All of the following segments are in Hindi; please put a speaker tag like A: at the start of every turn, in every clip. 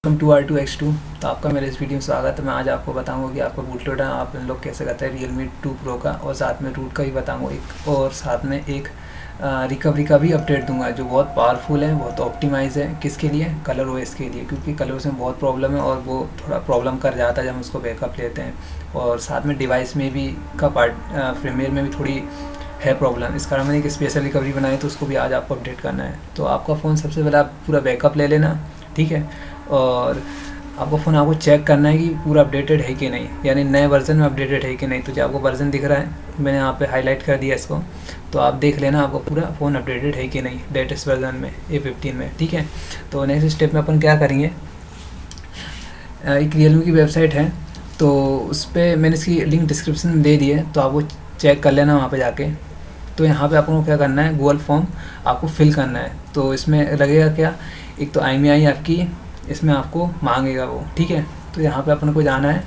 A: Welcome to R2X2। तो आपका मेरे इस वीडियो में स्वागत है। मैं आज आपको बताऊंगा कि आपका बूट लोडर आप लोग कैसे करते हैं Realme 2 Pro का, और साथ में रूट का भी बताऊंगा एक, और साथ में एक रिकवरी का भी अपडेट दूंगा जो बहुत पावरफुल है, बहुत ऑप्टिमाइज है। किसके लिए? कलर OS के लिए, क्योंकि कलर में बहुत प्रॉब्लम है और वो थोड़ा प्रॉब्लम कर जाता है जब हम उसको बैकअप लेते हैं, और साथ में डिवाइस में भी का पार्ट फर्मवेयर में भी थोड़ी है प्रॉब्लम। इस कारण मैंने एक स्पेशल रिकवरी बनाई, तो उसको भी आज आपको अपडेट करना है। तो आपका फ़ोन सबसे पहले आप पूरा बैकअप ले लेना, ठीक है। और आपको फ़ोन आपको चेक करना है कि पूरा अपडेटेड है कि नहीं, यानी नए वर्जन में अपडेटेड है कि नहीं। तो जो आपको वर्जन दिख रहा है, मैंने यहाँ पे हाईलाइट कर दिया इसको, तो आप देख लेना आपको पूरा फ़ोन अपडेटेड है कि नहीं लेटेस्ट वर्जन में A15 में, ठीक है। तो नेक्स्ट स्टेप में अपन क्या करेंगे, एक रियलमी की वेबसाइट है, तो उस पर मैंने इसकी लिंक डिस्क्रिप्शन में दे दी है, तो आप वो चेक कर लेना वहाँ पर जाके। तो यहाँ पे आपको क्या करना है, गूगल फॉर्म आपको फिल करना है। तो इसमें लगेगा क्या, एक तो IMEI आपकी इसमें आपको मांगेगा वो, ठीक है। तो यहाँ पे अपन को जाना है।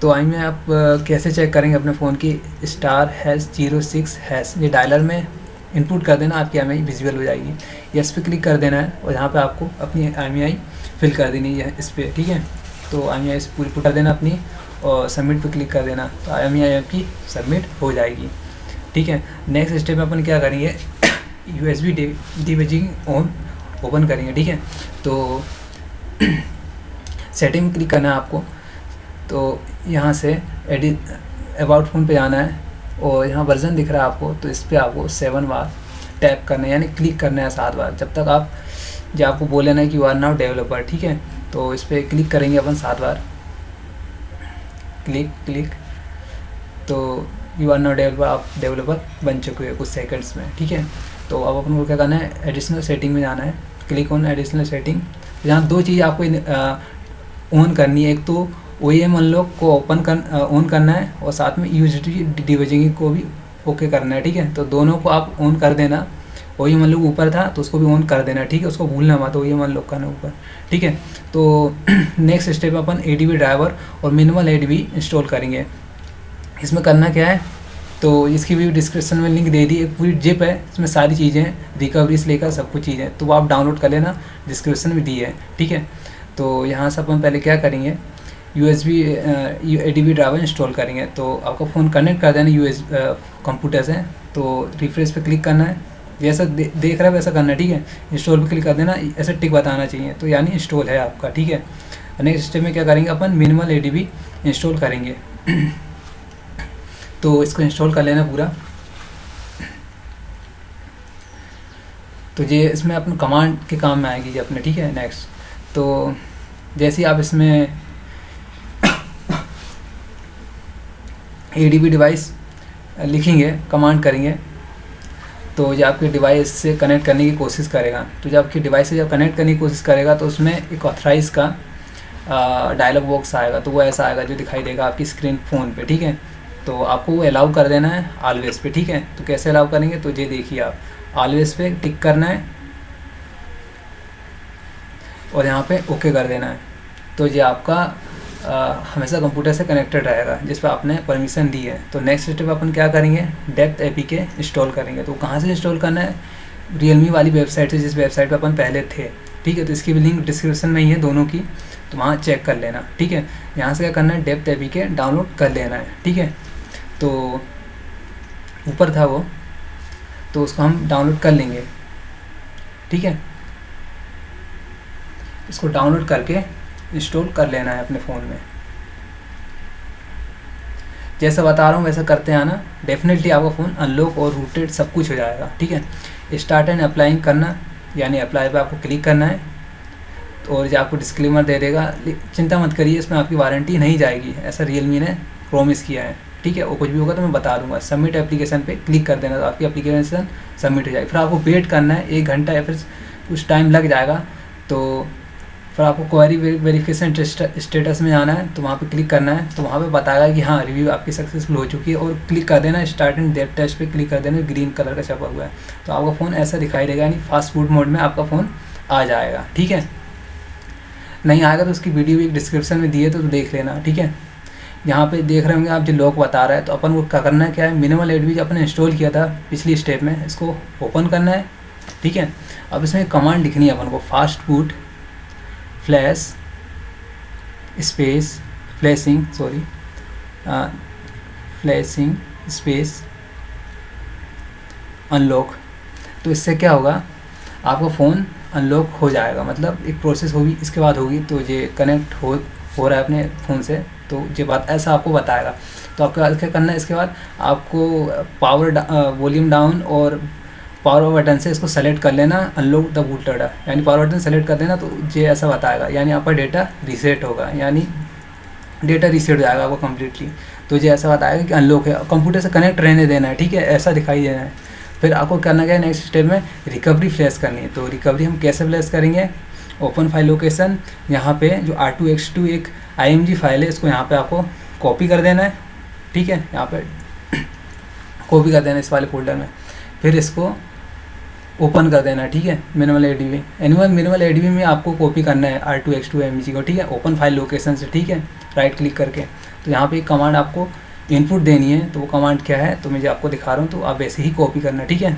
A: तो IMEI आप कैसे चेक करेंगे अपने फ़ोन की, *#06# ये डायलर में इनपुट कर देना, आपकी IMEI विजिबल हो जाएगी। यस पे क्लिक कर देना है, और यहाँ पे आपको अपनी IMEI फिल कर देनी है इस पर, ठीक है। तो IMEI पूरी पुट कर देना अपनी, और सबमिट पे क्लिक कर देना, तो IMEI आपकी सबमिट हो जाएगी, ठीक है। नेक्स्ट स्टेप में अपन क्या करेंगे, USB डिबगिंग ऑन ओपन करेंगे, ठीक है। तो सेटिंग में क्लिक करना है आपको। तो यहाँ से एडिट अबाउट फ़ोन पे जाना है, और यहाँ वर्जन दिख रहा है आपको, तो इस पर आपको 7 बार टैप करना है, यानी क्लिक करना है 7 बार, जब तक आप जो आपको बोले ना कि यू आर नाउ डेवलपर, ठीक है। तो इस पर क्लिक करेंगे अपन 7 बार, क्लिक। तो यू आर नाउ डेवलपर, आप डेवलपर बन चुके हो कुछ सेकंड्स में, ठीक है। तो अब अपन को क्या करना है, एडिशनल सेटिंग में जाना है, क्लिक ऑन एडिशनल सेटिंग। यहाँ दो चीज़ आपको ऑन करनी है, एक तो OEM अनलॉक को ऑन करना है, और साथ में USB डिबगिंग को भी ओके करना है, ठीक है। तो दोनों को आप ऑन कर देना। OEM अनलॉक ऊपर था तो उसको भी ऑन कर देना, ठीक है, उसको भूलना मत, OEM अनलॉक करना ऊपर, ठीक है। तो नेक्स्ट स्टेप अपन ADB ड्राइवर और मिनिमल ADB इंस्टॉल करेंगे। इसमें करना क्या है, तो इसकी भी डिस्क्रिप्शन में लिंक दे दी, एक पूरी जिप है, इसमें सारी चीज़ें हैं, रिकवरी से लेकर सब कुछ चीज़ें, तो वो आप डाउनलोड कर लेना, डिस्क्रिप्शन में दी है, ठीक है। तो यहाँ से अपन पहले क्या करेंगे, USB ADB ड्राइवर इंस्टॉल करेंगे। तो आपका फ़ोन कनेक्ट कर देना USB कंप्यूटर से, तो रिफ्रेश पे क्लिक करना है, जैसा देख रहा है वैसा करना है, ठीक है। इंस्टॉल पे क्लिक कर देना, ऐसे टिक बताना चाहिए, तो यानी इंस्टॉल है आपका, ठीक है। नेक्स्ट स्टेप में क्या करेंगे, अपन मिनिमल ADB इंस्टॉल करेंगे। तो इसको इंस्टॉल कर लेना पूरा। तो ये इसमें अपन कमांड के काम में आएगी ये अपने, ठीक है। नेक्स्ट, तो जैसे ही आप इसमें ADB डिवाइस लिखेंगे, कमांड करेंगे, तो ये आपके डिवाइस से कनेक्ट करने की कोशिश करेगा। तो जब आपकी डिवाइस से जब कनेक्ट करने की कोशिश करेगा, तो उसमें एक ऑथराइज का डायलॉग बॉक्स आएगा, तो वो ऐसा आएगा जो दिखाई देगा आपकी स्क्रीन फ़ोन पे, ठीक है। तो आपको वो अलाउ कर देना है ऑलवेज पे, ठीक है। तो कैसे अलाउ करेंगे, तो ये देखिए, आप ऑलवेज पे टिक करना है, और यहाँ पे ओके कर देना है। तो ये आपका हमेशा कंप्यूटर से कनेक्टेड रहेगा, जिस पर आपने परमिशन दी है। तो नेक्स्ट स्टेप अपन क्या करेंगे, डेप्थ APK इंस्टॉल करेंगे। तो कहाँ से इंस्टॉल करना है, रियलमी वाली वेबसाइट से, जिस वेबसाइट पर अपन पहले थे, ठीक है। तो इसकी भी लिंक डिस्क्रिप्शन में ही है दोनों की, तो वहाँ चेक कर लेना, ठीक है। यहाँ से क्या करना है, डेप्थ APK डाउनलोड कर लेना है, ठीक है। तो ऊपर था वो, तो उसको हम डाउनलोड कर लेंगे, ठीक है। इसको डाउनलोड करके इंस्टॉल कर लेना है अपने फ़ोन में। जैसा बता रहा हूँ वैसा करते आना, डेफिनेटली आपका फ़ोन अनलॉक और रूटेड सब कुछ हो जाएगा, ठीक है। स्टार्ट एंड अप्लाइंग करना, यानी अप्लाई पे आपको क्लिक करना है, तो और जो आपको डिस्क्लेमर दे देगा, चिंता मत करिए, इसमें आपकी वारंटी नहीं जाएगी, ऐसा रियलमी ने प्रॉमिस किया है, ठीक है। और कुछ भी होगा तो मैं बता दूंगा। सबमिट एप्लीकेशन पे क्लिक कर देना, तो आपकी एप्लीकेशन सबमिट हो जाएगी। फिर आपको वेट करना है 1 घंटा, या फिर कुछ टाइम लग जाएगा। तो फिर आपको क्वेरी वेरिफिकेशन स्टेटस में जाना है, तो वहाँ पे क्लिक करना है, तो वहाँ पे बताएगा कि हाँ रिव्यू आपकी सक्सेसफुल हो चुकी है, और क्लिक कर देना स्टार्ट एंड डेट टेस्ट पे क्लिक कर देना, ग्रीन कलर का छपा हुआ है, तो आपका फ़ोन ऐसा दिखाई देगा, यानी फास्ट फूड मोड में आपका फ़ोन आ जाएगा, ठीक है। नहीं आएगा तो उसकी वीडियो भी डिस्क्रिप्शन में दी है, तो देख लेना, ठीक है। यहाँ पे देख रहे होंगे आप जो लॉक बता रहा है, तो अपन को क्या करना है, क्या है, मिनिमल ADB जो अपने इंस्टॉल किया था पिछली स्टेप में, इसको ओपन करना है, ठीक है। अब इसमें कमांड लिखनी है अपन को, fast boot flash space flashing flashing space unlock. तो इससे क्या होगा, आपका फ़ोन अनलॉक हो जाएगा, मतलब एक प्रोसेस होगी, इसके बाद होगी तो ये कनेक्ट हो रहा है अपने फ़ोन से, तो ये बात ऐसा आपको बताएगा। तो आपके बाद क्या करना है, इसके बाद आपको वॉल्यूम डाउन और पावर बटन से इसको सेलेक्ट कर लेना, अनलॉक द बूट लोडर, यानी पावर बटन सेलेक्ट कर देना, तो ये ऐसा बताएगा, यानी आपका डेटा रीसेट होगा, यानी डेटा रीसेट हो जाएगा आपको कम्प्लीटली। तो ये ऐसा बताएगा कि अनलॉक है, कंप्यूटर से कनेक्ट रहने देना है, ठीक है, ऐसा दिखाई देना है। फिर आपको करना क्या है, नेक्स्ट स्टेप में रिकवरी फ्लैश करनी है। तो रिकवरी हम कैसे फ्लैश करेंगे, ओपन फाइल लोकेशन, यहाँ पे जो R2X2 एक IMG फाइल है, इसको यहाँ पे आपको कॉपी कर देना है, ठीक है, यहाँ पे कॉपी कर देना है इस वाले फोल्डर में, फिर इसको ओपन कर देना है, ठीक है, मिनिमल ADB मिनिमल ADB में आपको कॉपी करना है R2X2 IMG को, ठीक है, ओपन फाइल लोकेशन से, ठीक है, राइट क्लिक करके। तो यहाँ पे एक कमांड आपको इनपुट देनी है, तो वो कमांड क्या है तो मैं आपको दिखा रहा हूँ, तो आप वैसे ही कॉपी करना, ठीक है।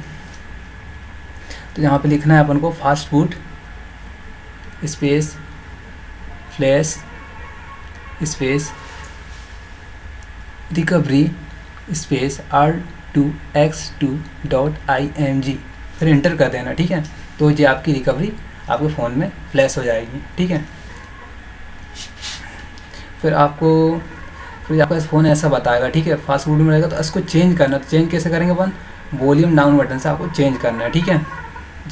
A: तो यहाँ पे लिखना है अपन को fast boot space flash space recovery space R2X2.img, फिर एंटर कर देना, ठीक है। तो ये आपकी रिकवरी आपके फ़ोन में फ्लैश हो जाएगी, ठीक है। फिर आपका फ़ोन ऐसा बताएगा, ठीक है, फास्ट बूट में रहेगा, तो इसको चेंज करना। तो चेंज कैसे करेंगे अपन, वॉल्यूम डाउन बटन से आपको चेंज करना है, ठीक है।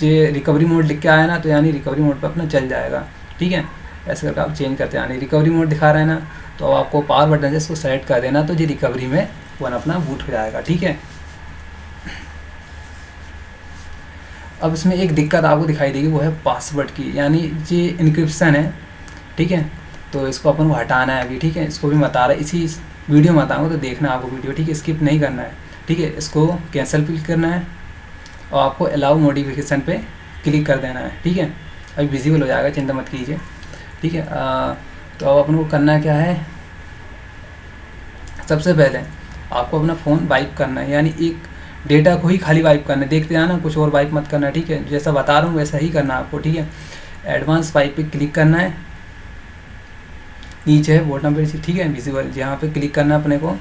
A: ये रिकवरी मोड लिख के आया ना, तो यानी रिकवरी मोड पे अपना चल जाएगा, ठीक है। ऐसे करके आप चेंज करते हैं, यानी रिकवरी मोड दिखा रहा है ना, तो आपको पावर बटन से इसको सेलेक्ट कर देना, तो ये रिकवरी में फ़ोन अपना बूट हो जाएगा, ठीक है। अब इसमें एक दिक्कत आपको दिखाई देगी, वो है पासवर्ड की, यानी ये इनक्रिप्शन है, ठीक है। तो इसको अपन को हटाना है अभी, ठीक है, इसको भी बता रहा है, इसी वीडियो में बताऊँगा, तो देखना आपको वीडियो, ठीक है, स्किप नहीं करना है, ठीक है। इसको कैंसिल क्लिक करना है और आपको अलाउ मॉडिफिकेशन पे क्लिक कर देना है, ठीक है। अभी विजिबल हो जाएगा, चिंता मत कीजिए, ठीक है। तो अब अपन को करना क्या है, सबसे पहले आपको अपना फ़ोन वाइप करना है, यानी एक डेटा को ही खाली वाइप करना है, देखते हैं ना, कुछ और वाइप मत करना, ठीक है। जैसा बता रहा हूँ वैसा ही करना है आपको, ठीक है। एडवांस वाइप पे क्लिक करना है, नीचे है बॉटम पे, ठीक है, विजिबल, यहाँ पे क्लिक करना है अपने को,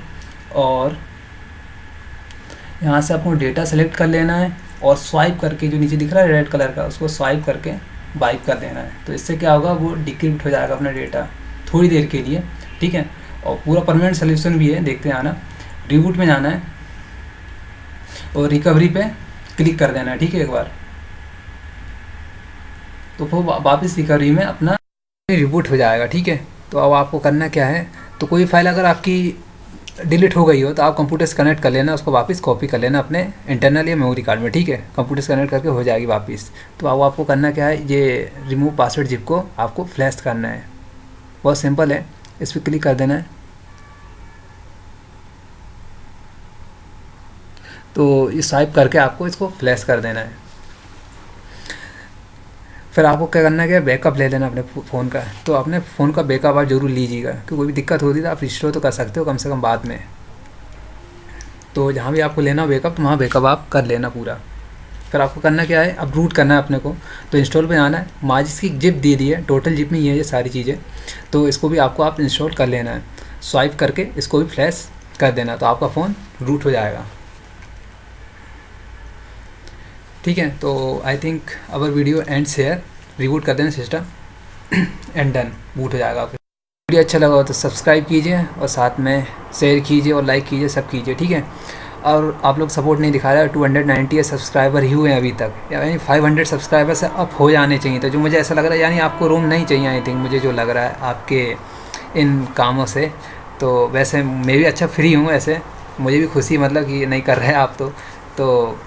A: और यहाँ से आपको डेटा सेलेक्ट कर लेना है और स्वाइप करके जो नीचे दिख रहा है रेड कलर का, उसको स्वाइप करके वाइप कर देना है। तो इससे क्या होगा, वो डिक्रिप्ट हो जाएगा अपना डेटा थोड़ी देर के लिए, ठीक है। और पूरा परमानेंट सोल्यूशन भी है, देखते हैं आना, रिबूट में जाना है और रिकवरी पे क्लिक कर देना है, ठीक है, एक बार, तो वो वापस रिकवरी में अपना रिबूट हो जाएगा, ठीक है। तो अब आपको करना क्या है, तो कोई फाइल अगर आपकी डिलीट हो गई हो तो आप कंप्यूटर से कनेक्ट कर लेना, उसको वापस कॉपी कर लेना अपने इंटरनल या मेमोरी कार्ड में, ठीक है, कंप्यूटर से कनेक्ट करके हो जाएगी वापस। तो अब आपको करना क्या है, ये रिमूव पासवर्ड जिप को आपको फ्लैश करना है, बहुत सिंपल है, इस पर क्लिक कर देना है। तो ये स्वाइप करके आपको इसको फ्लैश कर देना है। फिर आपको क्या करना है कि बैकअप ले लेना अपने फ़ोन का। तो अपने फ़ोन का बैकअप आप ज़रूर लीजिएगा, क्योंकि कोई भी दिक्कत होती है तो आप रिस्टोर तो कर सकते हो कम से कम बाद में। तो जहाँ भी आपको लेना बैकअप, तो वहाँ बैकअप आप कर लेना पूरा। फिर आपको करना क्या है, अब रूट करना है अपने को, तो इंस्टॉल पे आना है, माजिस की जिप दे दी है, टोटल जिप में ये सारी चीज़ें, तो इसको भी आपको आप इंस्टॉल कर लेना है, स्वाइप करके इसको भी फ्लैश कर देना, तो आपका फ़ोन रूट हो जाएगा, ठीक है। तो I think our video and share, reboot कर देना सिस्टम एंड डन, बूट हो जाएगा आपका। वीडियो अच्छा लगा हो तो सब्सक्राइब कीजिए और साथ में शेयर कीजिए और लाइक कीजिए, सब कीजिए, ठीक है। और आप लोग सपोर्ट नहीं दिखा रहे हैं, 290 सब्सक्राइबर ही हुए हैं अभी तक, यानी 500 सब्सक्राइबर से अप हो जाने चाहिए। तो जो मुझे ऐसा लग रहा है, यानी आपको रूम नहीं चाहिए, आई थिंक मुझे जो लग रहा है आपके इन कामों से। तो वैसे मैं भी अच्छा फ्री हूँ, ऐसे मुझे भी खुशी, मतलब कि नहीं कर रहे हैं आप तो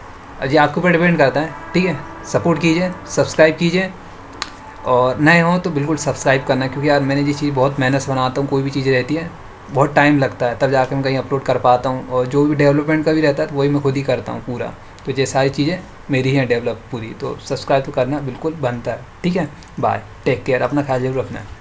A: ये आपके ऊपर डिपेंड करता है, ठीक है। सपोर्ट कीजिए, सब्सक्राइब कीजिए, और नए हो तो बिल्कुल सब्सक्राइब करना, क्योंकि यार मैंने ये चीज़ बहुत मेहनत से बनाता हूँ, कोई भी चीज़ रहती है बहुत टाइम लगता है, तब जाकर मैं कहीं अपलोड कर पाता हूँ, और जो भी डेवलपमेंट का भी रहता है तो वही मैं खुद ही करता हूँ पूरा। तो ये सारी चीज़ें मेरी हैं डेवलप पूरी, तो सब्सक्राइब तो करना बिल्कुल बनता है, ठीक है। बाय, टेक केयर, अपना ख्याल जरूर रखना है।